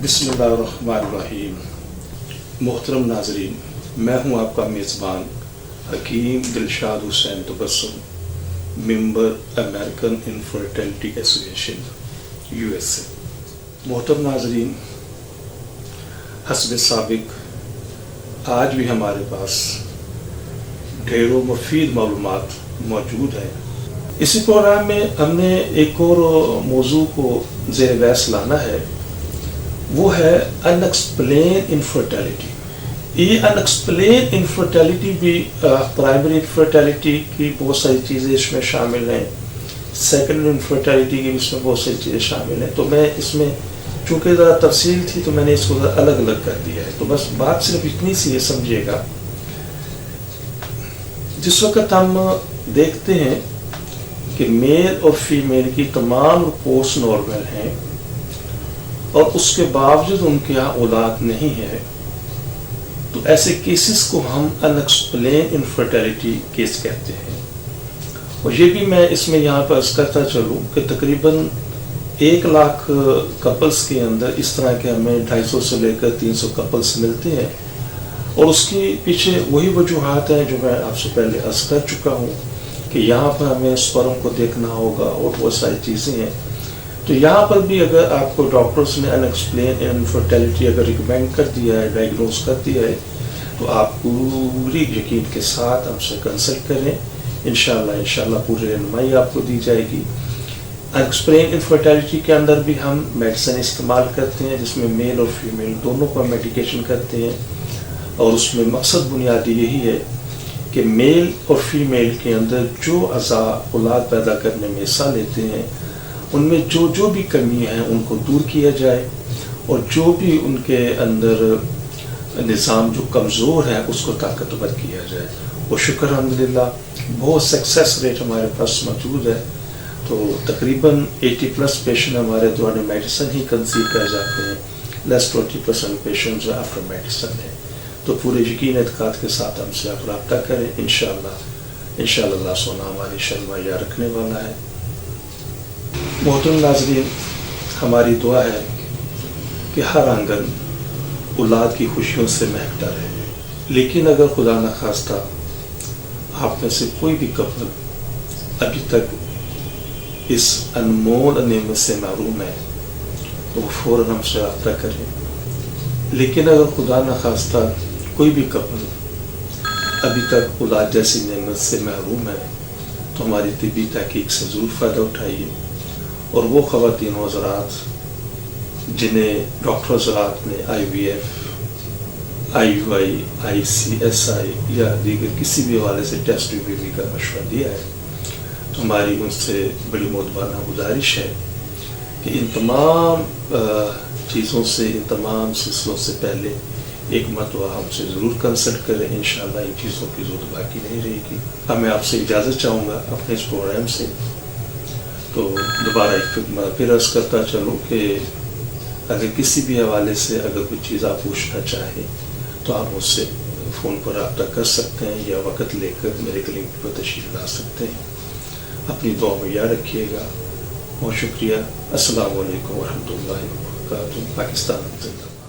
बिस्मिल्लाहिर्रहमानिर्रहीम। मोहतरम नाजरीन, मैं हूं आपका मेज़बान Hakim Dilshad Hussain Tabassum, member American infertility association USA। मोहतरम नाजरीन, हस्ब साबिक आज भी हमारे पास ढेरों मुफीद मालूमात मौजूद है। इसी प्रोग्राम में हमने एक और मौजू को ज़ेर बहस लाना है, वो है अनएक्सप्लेन इनफर्टिलिटी। ये अनएक्सप्लेन इनफर्टिलिटी भी प्राइमरी इनफर्टिलिटी की बहुत सारी चीज़ें इसमें शामिल हैं, सेकेंडरी इनफर्टिलिटी की भी इसमें बहुत सारी चीज़ें शामिल हैं। तो मैं इसमें चूँकि ज़रा तफसील थी तो मैंने इसको अलग अलग कर दिया है। तो बस बात सिर्फ इतनी सी है, समझिएगा। जिस वक्त हम देखते हैं कि मेल और फीमेल की तमाम रिपोर्ट्स नॉर्मल हैं और उसके बावजूद उनके यहाँ औलाद नहीं है, तो ऐसे केसेस को हम अनएक्सप्लेन इनफर्टिलिटी केस कहते हैं। और ये भी मैं इसमें यहाँ पर अर्ज करता चलूँ कि तकरीबन 1 लाख कपल्स के अंदर इस तरह के हमें 250 से लेकर 300 कपल्स मिलते हैं। और उसके पीछे वही वजूहात हैं जो मैं आपसे पहले अर्ज कर चुका हूँ कि यहाँ पर हमें स्पर्म को देखना होगा और बहुत सारी चीज़ें हैं। तो यहाँ पर भी अगर आपको डॉक्टर्स ने अनएक्सप्लेन इनफर्टिलिटी अगर रिकमेंड कर दिया है, डायग्नोज कर दिया है, तो आप पूरी यकीन के साथ हमसे कंसल्ट करें। इंशाल्लाह पूरी रहनुमाई आपको दी जाएगी। अनएक्सप्लेन इनफर्टिलिटी के अंदर भी हम मेडिसिन इस्तेमाल करते हैं, जिसमें मेल और फीमेल दोनों पर मेडिकेशन करते हैं। और उसमें मकसद बुनियादी यही है कि मेल और फीमेल के अंदर जो अज़ा औलाद पैदा करने में हिस्सा लेते हैं, उनमें जो जो भी कमी है उनको दूर किया जाए, और जो भी उनके अंदर निज़ाम जो कमज़ोर है उसको ताकतवर किया जाए। और शुक्र अल्हम्दुलिल्लाह बहुत सक्सेस रेट हमारे पास मौजूद है। तो तकरीबन 80+ पेशेंट हमारे द्वारा मेडिसिन ही कंसीव कर जाते हैं, लेस 20% पेशेंट जो आफ्टर मेडिसिन है। तो पूरे यकीन एतकाद के साथ हमसे आप रब्ता करें। इंशाअल्लाह अल्लाह सोना हमारी शर्माया रखने वाला है। मोहतरम नाज़रीन, हमारी दुआ है कि हर आंगन औलाद की खुशियों से महकता रहे। लेकिन अगर खुदा न खास्ता आप में से कोई भी कपल अभी तक इस अनमोल नेमत से महरूम है, तो फ़ौरन हमसे रब्ता करें। लेकिन अगर खुदा न खास्ता कोई भी कपल अभी तक औलाद जैसी नेमत से महरूम है, तो हमारी तिब्बी तहकीक से ज़रूर फ़ायदा उठाइए। और वो ख़वातीन हज़रात जिन्हें डॉक्टर हज़रात ने IVF, IUI, ICSI या दीगर किसी भी हवाले से टेस्ट बेबी का मशवरा दिया है, तो हमारी उनसे बड़ी मोतबाना गुजारिश है कि इन तमाम चीज़ों से, इन तमाम सिलसिलों से पहले एक मरतबा हमसे ज़रूर कंसल्ट करें। इंशाअल्लाह इन चीज़ों की ज़रूरत बाकी नहीं रहेगी। अब मैं आपसे इजाज़त चाहूँगा अपने इस प्रोग्राम से। तो दोबारा एक फिर अर्ज़ करता चलूँ कि अगर किसी भी हवाले से अगर कोई चीज़ आप पूछना चाहें तो आप मुझसे फ़ोन पर रब्ता कर सकते हैं या वक़्त लेकर मेरे क्लिनिक पर तशरीफ़ ला सकते हैं। अपनी दुआ में याद रखिएगा। बहुत शुक्रिया। अस्सलामु अलैकुम वरहमतुल्लाहि वबरकातुहू। पाकिस्तान जिंदाबाद।